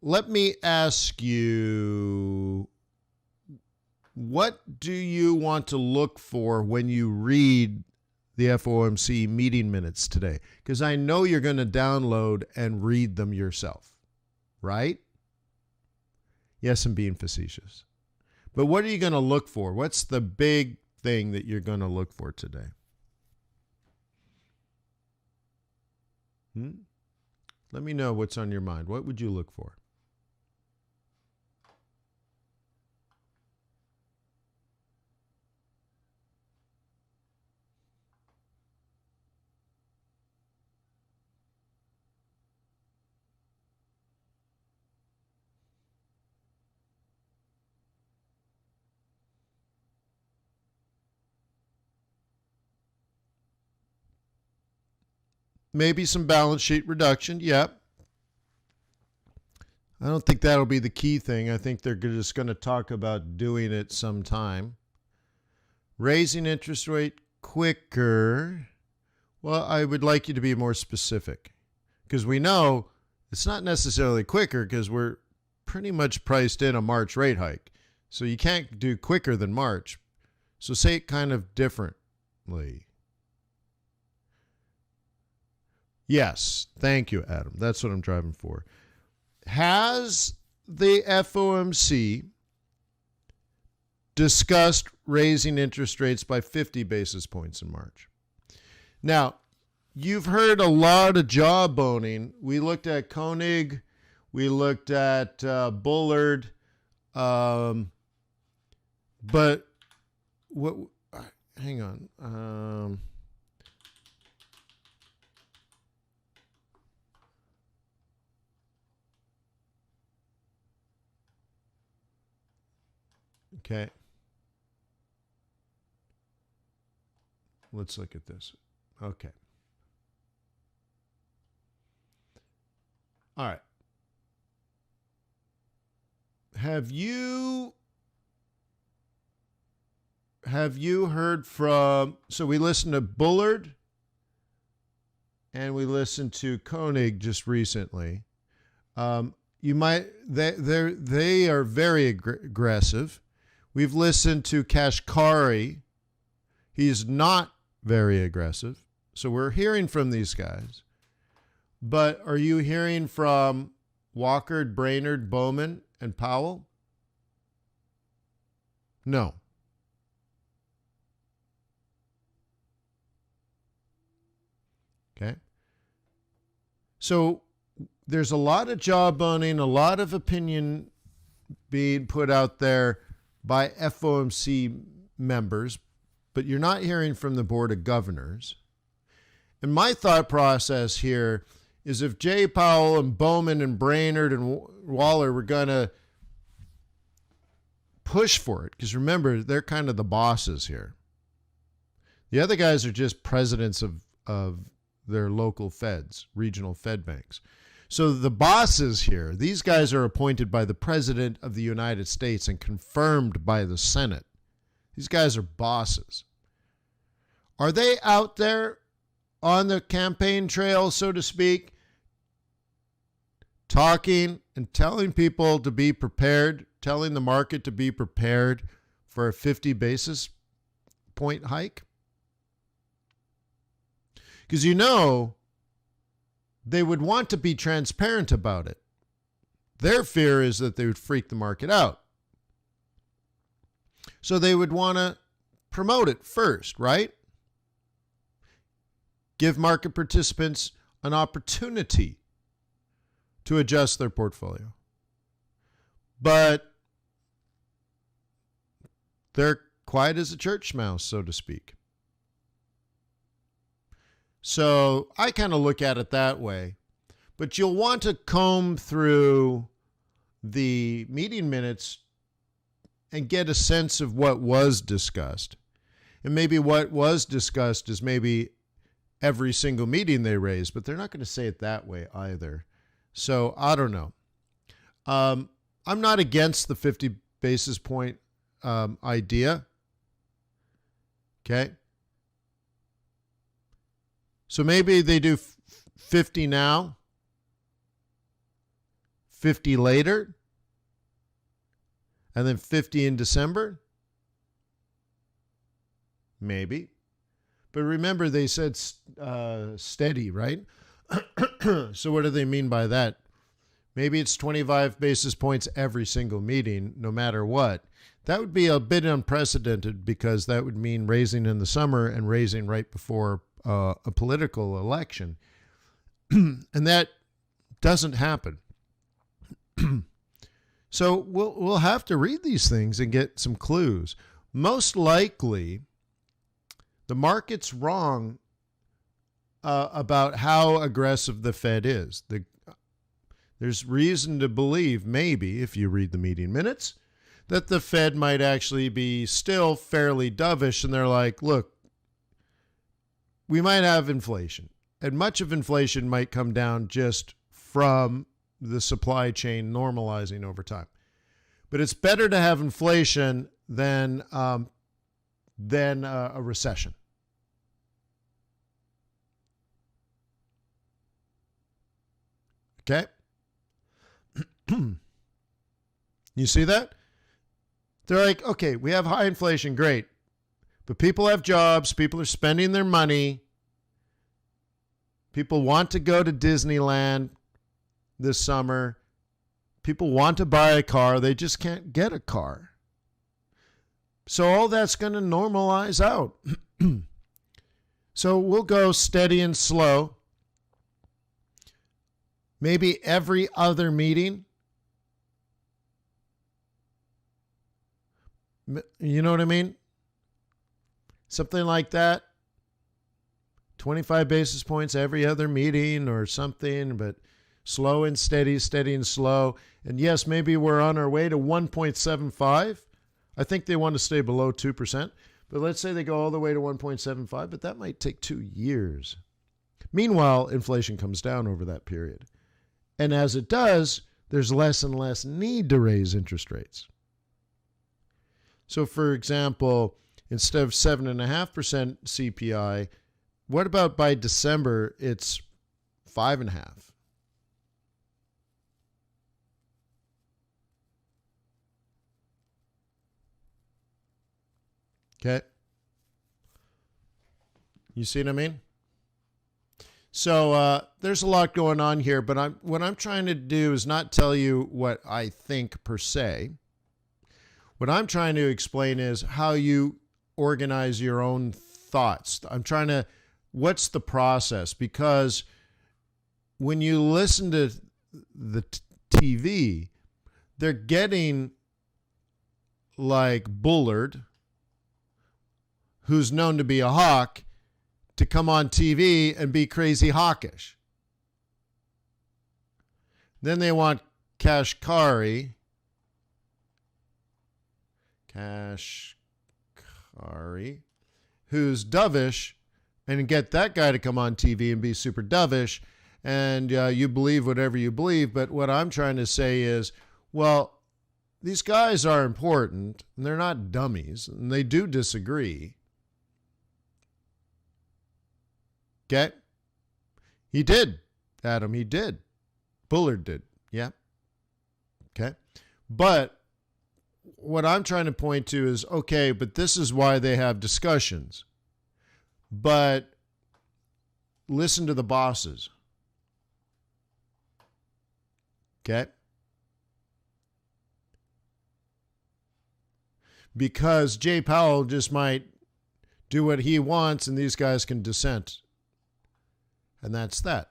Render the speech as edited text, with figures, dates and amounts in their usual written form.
Let me ask you, what do you want to look for when you read the FOMC meeting minutes today? Because I know you're going to download and read them yourself, right? Yes, I'm being facetious. But what are you going to look for? What's the big thing that you're going to look for today? Let me know what's on your mind. What would you look for? Maybe some balance sheet reduction. Yep. I don't think that'll be the key thing. I think they're just going to talk about doing it sometime. Raising interest rate quicker. Well, I would like you to be more specific, because we know it's not necessarily quicker because we're pretty much priced in a March rate hike. So you can't do quicker than March. So say it kind of differently. Yes, thank you, Adam. That's what I'm driving for. Has the FOMC discussed raising interest rates by 50 basis points in March? Now, you've heard a lot of jawboning. We looked at Koenig. We looked at Bullard. But what? Hang on. Okay. Let's look at this. Okay. All right. Have you heard from, so we listened to Bullard and we listened to Koenig just recently. You might, they are very aggressive. We've listened to Kashkari. He's not very aggressive. So we're hearing from these guys. But are you hearing from Walker, Brainerd, Bowman, and Powell? No. Okay. So there's a lot of jawboning, a lot of opinion being put out there by FOMC members, but you're not hearing from the Board of Governors. And my thought process here is, if Jay Powell and Bowman and Brainerd and Waller were going to push for it, because remember, they're kind of the bosses here. The other guys are just presidents of their local feds, regional Fed banks. So the bosses here, these guys are appointed by the President of the United States and confirmed by the Senate. These guys are bosses. Are they out there on the campaign trail, so to speak, talking and telling people to be prepared, telling the market to be prepared for a 50 basis point hike? Because you know, they would want to be transparent about it. Their fear is that they would freak the market out. So they would want to promote it first, right? Give market participants an opportunity to adjust their portfolio. But they're quiet as a church mouse, so to speak. So I kind of look at it that way. But you'll want to comb through the meeting minutes and get a sense of what was discussed. And maybe what was discussed is maybe every single meeting they raised, but they're not going to say it that way either. So I don't know. I'm not against the 50 basis point idea. Okay. So maybe they do 50 now, 50 later, and then 50 in December? Maybe. But remember, they said steady, right? So what do they mean by that? Maybe it's 25 basis points every single meeting, no matter what. That would be a bit unprecedented because that would mean raising in the summer and raising right before a political election. And that doesn't happen. So we'll have to read these things and get some clues. Most likely, the market's wrong about how aggressive the Fed is. There's reason to believe, maybe, if you read the meeting minutes, that the Fed might actually be still fairly dovish, and they're like, look, we might have inflation, and much of inflation might come down just from the supply chain normalizing over time. But it's better to have inflation than a recession. Okay? You see that? They're like, okay, we have high inflation, great. But people have jobs, people are spending their money. People want to go to Disneyland this summer. People want to buy a car, they just can't get a car. So all that's going to normalize out. So we'll go steady and slow. Maybe every other meeting. You know what I mean? Something like that. 25 basis points every other meeting or something, but slow and steady, steady and slow. And yes, maybe we're on our way to 1.75. I think they want to stay below 2%. But let's say they go all the way to 1.75, but that might take 2 years. Meanwhile, inflation comes down over that period. And as it does, there's less and less need to raise interest rates. So, for example, instead of 7.5% CPI, what about by December it's 5.5%? Okay. You see what I mean? So there's a lot going on here, but what I'm trying to do is not tell you what I think per se. What I'm trying to explain is how you organize your own thoughts. What's the process? Because when you listen to the TV, they're getting like Bullard, who's known to be a hawk, to come on TV and be crazy hawkish. Then they want Kashkari, who's dovish, and get that guy to come on TV and be super dovish, and you believe whatever you believe. But what I'm trying to say is, well, these guys are important, and they're not dummies, and they do disagree. Okay? He did, Adam. He did. Bullard did. Yeah. Okay? But what I'm trying to point to is, okay, but this is why they have discussions. But listen to the bosses. Okay? Because Jay Powell just might do what he wants and these guys can dissent. And that's that.